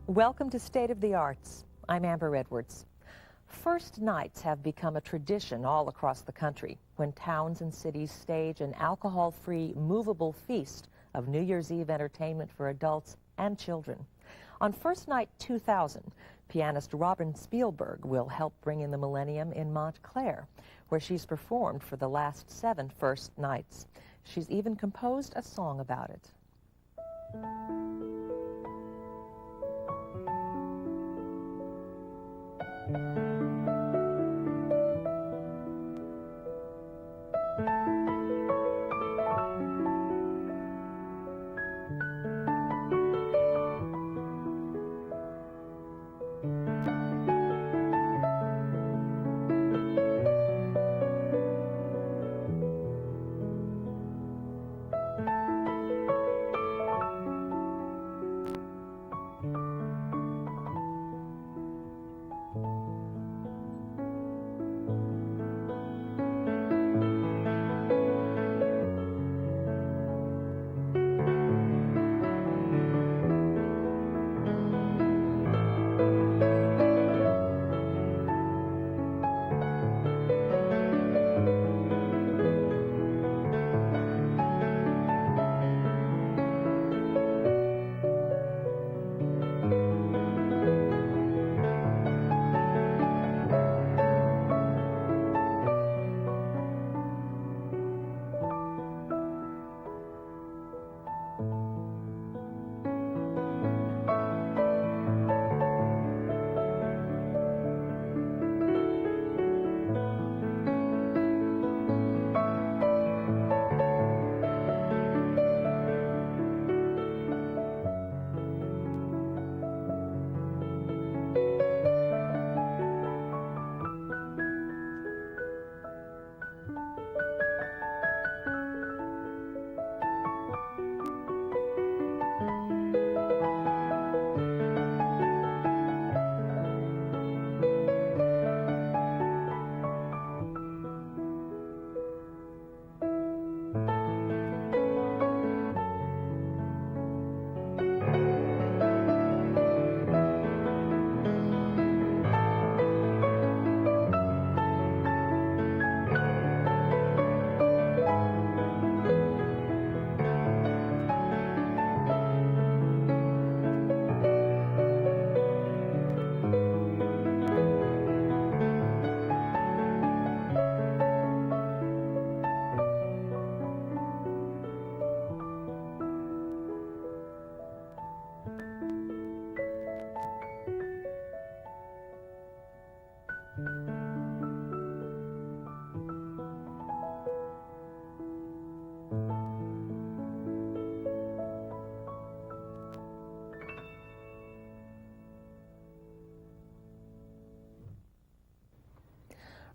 Welcome to State of the Arts. I'm Amber Edwards. First nights have become a tradition all across the country when towns and cities stage an alcohol-free movable feast of New Year's Eve entertainment for adults and children. On First Night 2000, pianist Robin Spielberg will help bring in the millennium in Montclair, where she's performed for the last 7 first nights. She's even composed a song about it.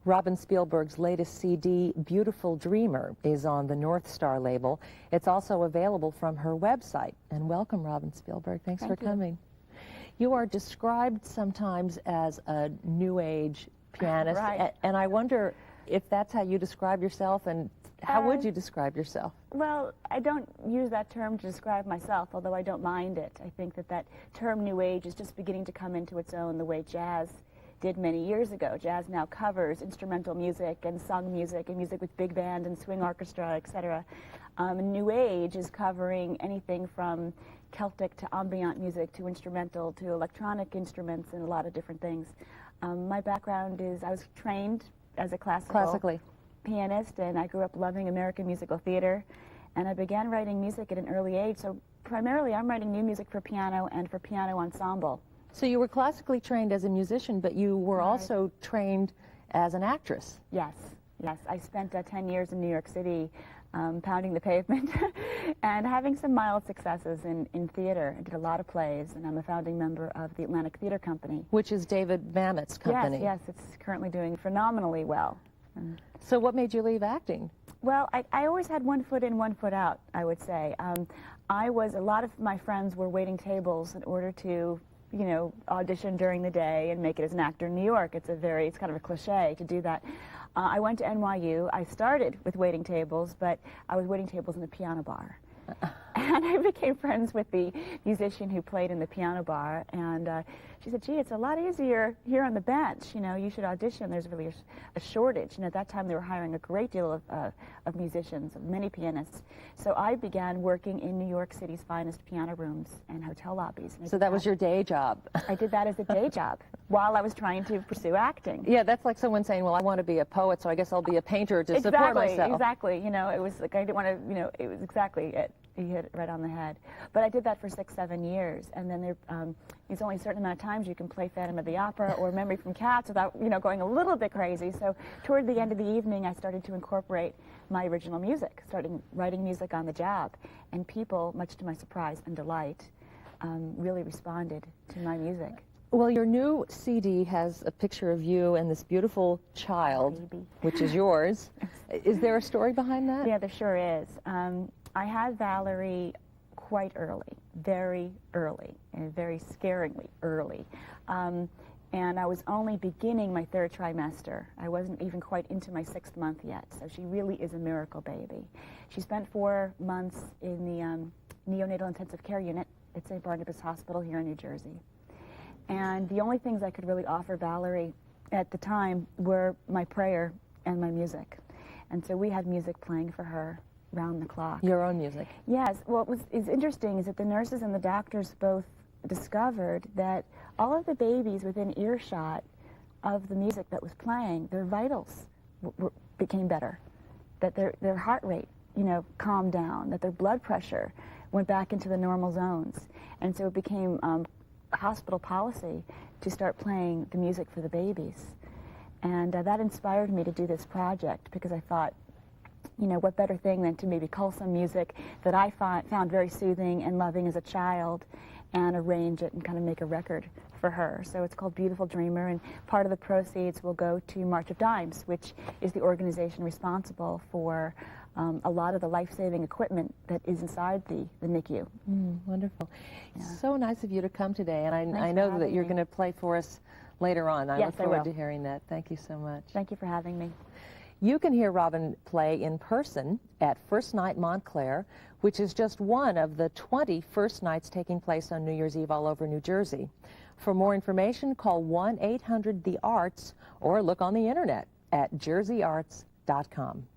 Robin Spielberg's latest CD, Beautiful Dreamer, is on the North Star label. It's also available from her website. And welcome, Robin Spielberg. Thanks for coming. You are described sometimes as a new age pianist, right. And I wonder if that's how you describe yourself, and how would you describe yourself? Well, I don't use that term to describe myself, although I don't mind it. I think that that term new age is just beginning to come into its own the way jazz did many years ago. Jazz now covers instrumental music and sung music and music with big band and swing orchestra, etc. New Age is covering anything from Celtic to ambient music to instrumental to electronic instruments and a lot of different things. My background is I was trained as a classical pianist, and I grew up loving American musical theater, and I began writing music at an early age. So primarily I'm writing new music for piano and for piano ensemble. So you were classically trained as a musician, but you were also trained as an actress. Yes, yes. I spent 10 years in New York City pounding the pavement and having some mild successes in theater. I did a lot of plays, and I'm a founding member of the Atlantic Theater Company. Which is David Mamet's company. Yes, yes. It's currently doing phenomenally well. So what made you leave acting? Well, I always had one foot in, one foot out, I would say. A lot of my friends were waiting tables in order to, you know, audition during the day and make it as an actor in New York. It's kind of a cliche to do that. I went to NYU. I started with waiting tables, but I was waiting tables in the piano bar. And And I became friends with the musician who played in the piano bar, and she said, gee, it's a lot easier here on the bench. You know, you should audition. There's really a shortage. And at that time, they were hiring a great deal of musicians, of many pianists. So I began working in New York City's finest piano rooms and hotel lobbies. And so that was your day job. I did that as a day job while I was trying to pursue acting. Yeah, that's like someone saying, well, I want to be a poet, so I guess I'll be a painter to support myself. Exactly. You know, it was like I didn't want to, you know, it was exactly it. You hit it right on the head. But I did that for 6, 7 years, and then there's only a certain amount of times you can play Phantom of the Opera or Memory from Cats without, you know, going a little bit crazy. So toward the end of the evening, I started to incorporate my original music, starting writing music on the job, and people, much to my surprise and delight, really responded to my music. Well, your new CD has a picture of you and this beautiful child, Baby. which is yours. Is there a story behind that? Yeah, there sure is. I had Valerie quite early, very early, and very scaringly early. And I was only beginning my 3rd trimester. I wasn't even quite into my 6th month yet, so she really is a miracle baby. She spent 4 months in the neonatal intensive care unit at St. Barnabas Hospital here in New Jersey. And the only things I could really offer Valerie at the time were my prayer and my music. And so we had music playing for her round the clock. Your own music? Yes. What is interesting is that the nurses and the doctors both discovered that all of the babies within earshot of the music that was playing, their vitals became better, that their heart rate, you know, calmed down, that their blood pressure went back into the normal zones. And so it became hospital policy to start playing the music for the babies. And that inspired me to do this project, because I thought, you know, what better thing than to maybe cull some music that I found very soothing and loving as a child and arrange it and kind of make a record for her. So it's called Beautiful Dreamer, and part of the proceeds will go to March of Dimes, which is the organization responsible for a lot of the life-saving equipment that is inside the NICU. Wonderful. Yeah. So nice of you to come today, and Nice I know for that having you're me. going to play for us later on. I Yes, look I forward will. to hearing that. Thank you so much. Thank you for having me. You can hear Robin play in person at First Night Montclair, which is just one of the 20 first nights taking place on New Year's Eve all over New Jersey. For more information, call 1-800-THE-ARTS or look on the internet at jerseyarts.com.